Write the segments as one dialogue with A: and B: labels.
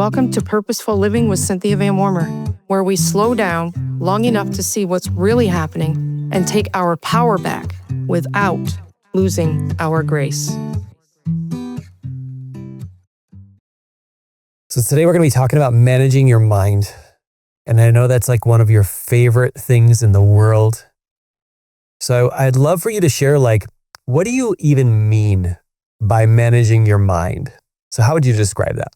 A: Welcome to Purposeful Living with Cynthia Van Warmer, where we slow down long enough to see what's really happening and take our power back without losing our grace.
B: So today we're going to be talking about managing your mind. And I know that's like one of your favorite things in the world. So I'd love for you to share, what do you even mean by managing your mind? So how would you describe that?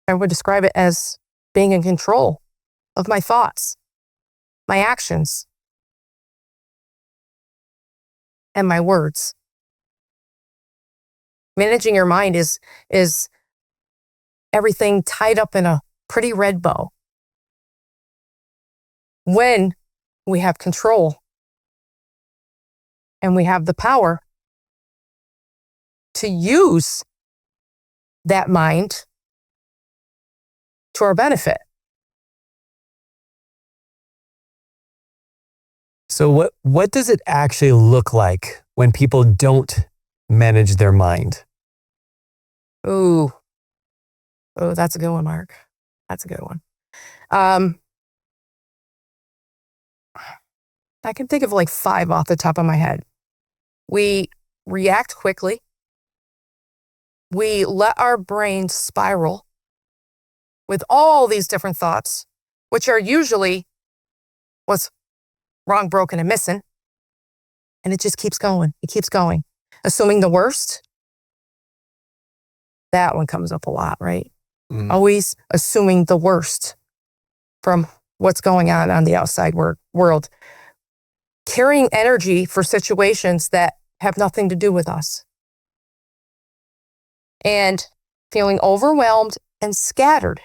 A: I would describe it as being in control of my thoughts, my actions, and my words. Managing your mind is everything tied up in a pretty red bow. When we have control and we have the power to use that mind to our benefit.
B: So what does it actually look like when people don't manage their mind?
A: Oh, that's a good one, Marc. That's a good one. I can think of 5 off the top of my head. We react quickly. We let our brain spiral with all these different thoughts, which are usually what's wrong, broken, and missing. And it just keeps going. It keeps going. Assuming the worst. That one comes up a lot, right? Mm. Always assuming the worst from what's going on the outside world. Carrying energy for situations that have nothing to do with us. And feeling overwhelmed and scattered.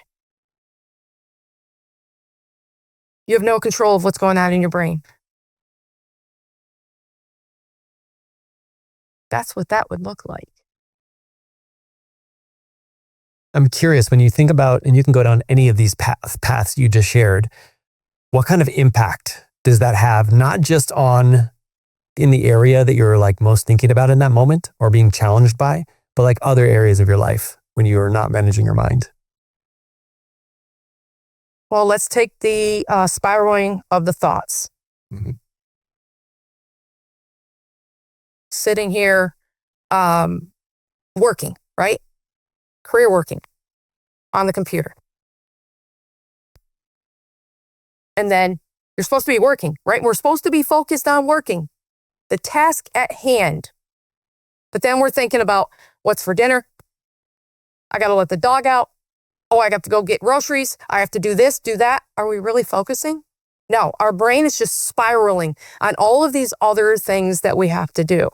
A: You have no control of what's going on in your brain. That's what that would look like.
B: I'm curious, when you think about, and you can go down any of these paths you just shared, what kind of impact does that have, not just in the area that you're most thinking about in that moment or being challenged by, but other areas of your life when you are not managing your mind?
A: Well, let's take the spiraling of the thoughts. Mm-hmm. Sitting here, working, right? Career working on the computer. And then you're supposed to be working, right? We're supposed to be focused on working, the task at hand. But then we're thinking about what's for dinner. I got to let the dog out. Oh, I got to go get groceries. I have to do this, do that. Are we really focusing? No, our brain is just spiraling on all of these other things that we have to do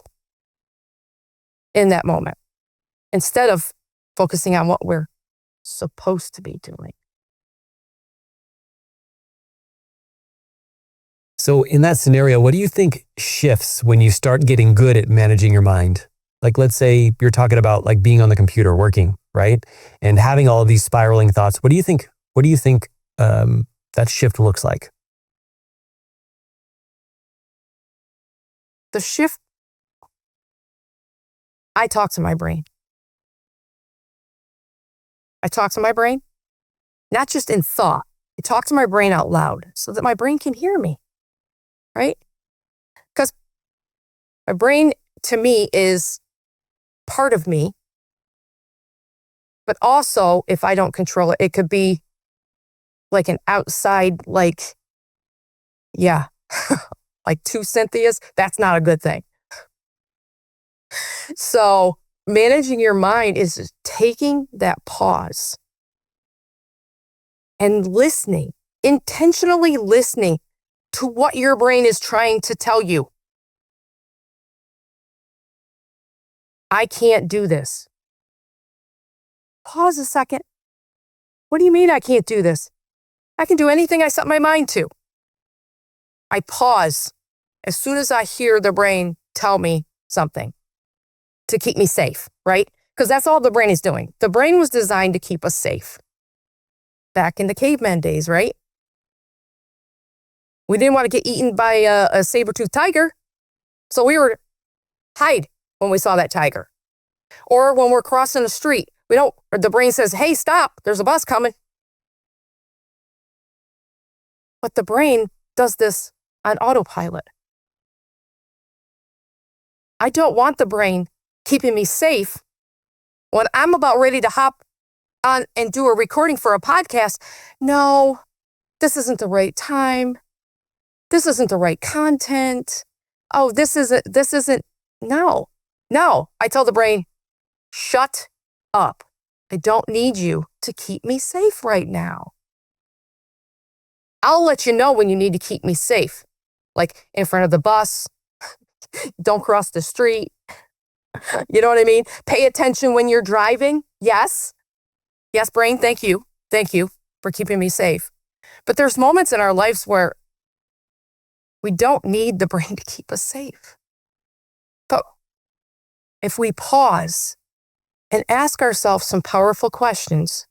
A: in that moment, instead of focusing on what we're supposed to be doing.
B: So in that scenario, what do you think shifts when you start getting good at managing your mind? Let's say you're talking about being on the computer working, right? And having all of these spiraling thoughts. What do you think that shift looks like?
A: The shift, I talk to my brain. I talk to my brain, not just in thought. I talk to my brain out loud so that my brain can hear me, right? Because my brain, to me, is part of me. But also, if I don't control it, it could be like an outside, like two Cynthias. That's not a good thing. So managing your mind is taking that pause and listening, intentionally listening to what your brain is trying to tell you. I can't do this. Pause a second. What do you mean I can't do this? I can do anything I set my mind to. I pause as soon as I hear the brain tell me something to keep me safe, right? Because that's all the brain is doing. The brain was designed to keep us safe. Back in the caveman days, right? We didn't want to get eaten by a saber-toothed tiger. So we were hide when we saw that tiger. Or when we're crossing the street, or the brain says, hey, stop, there's a bus coming. But the brain does this on autopilot. I don't want the brain keeping me safe when I'm about ready to hop on and do a recording for a podcast. No, this isn't the right time. This isn't the right content. Oh, this isn't. No. I tell the brain, shut up. I don't need you to keep me safe right now. I'll let you know when you need to keep me safe. Like in front of the bus, don't cross the street. You know what I mean? Pay attention when you're driving. Yes, brain, thank you. Thank you for keeping me safe. But there's moments in our lives where we don't need the brain to keep us safe. But if we pause and ask ourselves some powerful questions,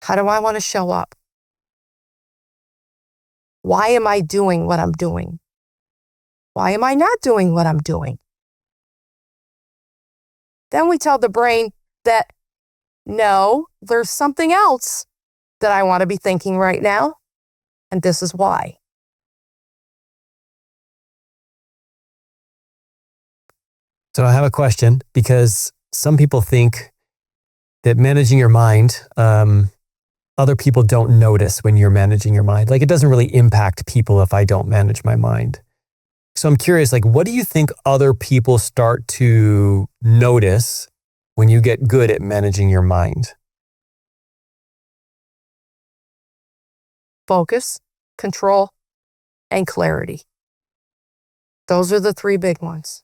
A: how do I want to show up? Why am I doing what I'm doing? Why am I not doing what I'm doing? Then we tell the brain that, no, there's something else that I want to be thinking right now, and this is why.
B: So I have a question, because some people think that managing your mind, other people don't notice when you're managing your mind. Like, it doesn't really impact people if I don't manage my mind. So I'm curious, like, what do you think other people start to notice when you get good at managing your mind?
A: Focus, control, and clarity. Those are the three big ones.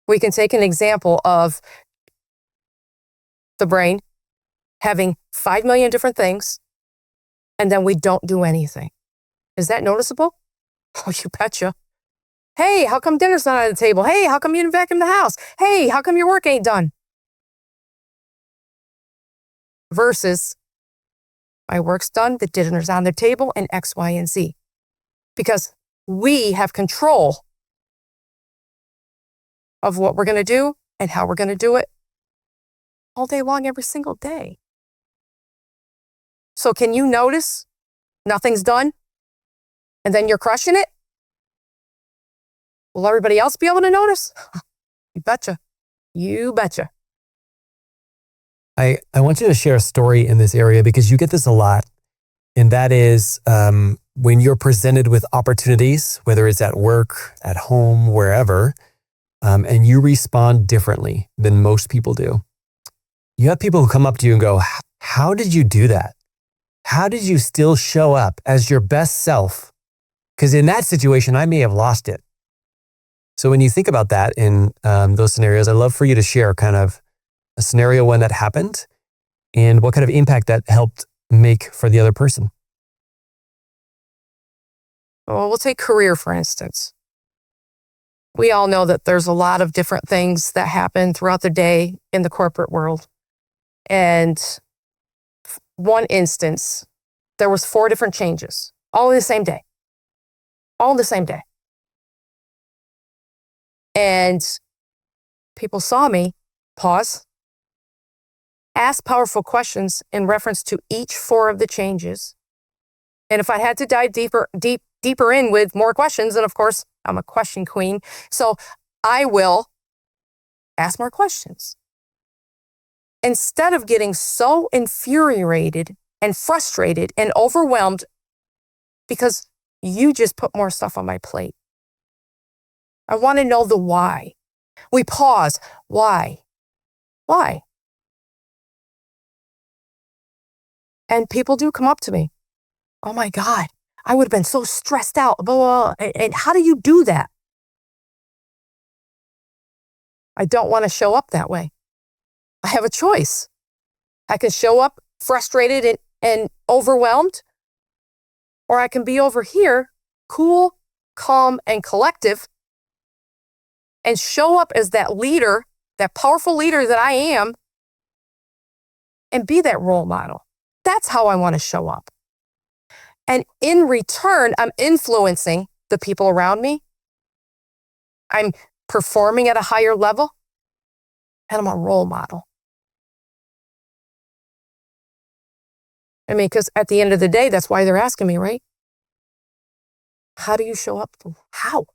A: We can take an example of the brain having 5 million different things, and then we don't do anything. Is that noticeable? Oh, you betcha. Hey, how come dinner's not on the table? Hey, how come you didn't vacuum the house? Hey, how come your work ain't done? Versus, my work's done, the dinner's on the table, and X, Y, and Z. Because we have control of what we're going to do and how we're going to do it all day long, every single day. So can you notice nothing's done and then you're crushing it? Will everybody else be able to notice? You betcha. You betcha.
B: I want you to share a story in this area, because you get this a lot. And that is when you're presented with opportunities, whether it's at work, at home, wherever, and you respond differently than most people do. You have people who come up to you and go, how did you do that? How did you still show up as your best self? Because in that situation, I may have lost it. So when you think about that in those scenarios, I'd love for you to share kind of a scenario when that happened and what kind of impact that helped make for the other person.
A: Well, we'll take career, for instance. We all know that there's a lot of different things that happen throughout the day in the corporate world. And one instance, there was 4 different changes, all in the same day. All in the same day. And people saw me pause, ask powerful questions in reference to each 4 of the changes. And if I had to dive deeper in with more questions, and of course, I'm a question queen, so I will ask more questions. Instead of getting so infuriated and frustrated and overwhelmed because you just put more stuff on my plate. I want to know the why. We pause. Why? Why? And people do come up to me. Oh my God, I would have been so stressed out. Blah, blah, blah. And how do you do that? I don't want to show up that way. I have a choice. I can show up frustrated and overwhelmed, or I can be over here, cool, calm, and collective, and show up as that leader, that powerful leader that I am, and be that role model. That's how I want to show up. And in return, I'm influencing the people around me. I'm performing at a higher level, and I'm a role model. I mean, because at the end of the day, that's why they're asking me, right? How do you show up? How?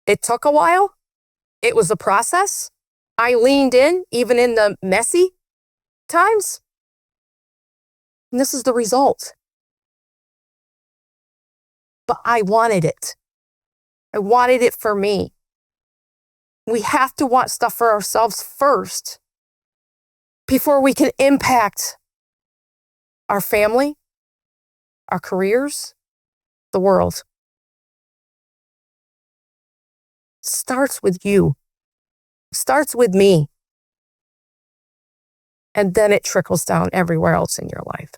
A: It took a while. It was a process. I leaned in, even in the messy times. And this is the result. But I wanted it. I wanted it for me. We have to want stuff for ourselves first before we can impact our family, our careers, the world. Starts with you. Starts with me. And then it trickles down everywhere else in your life.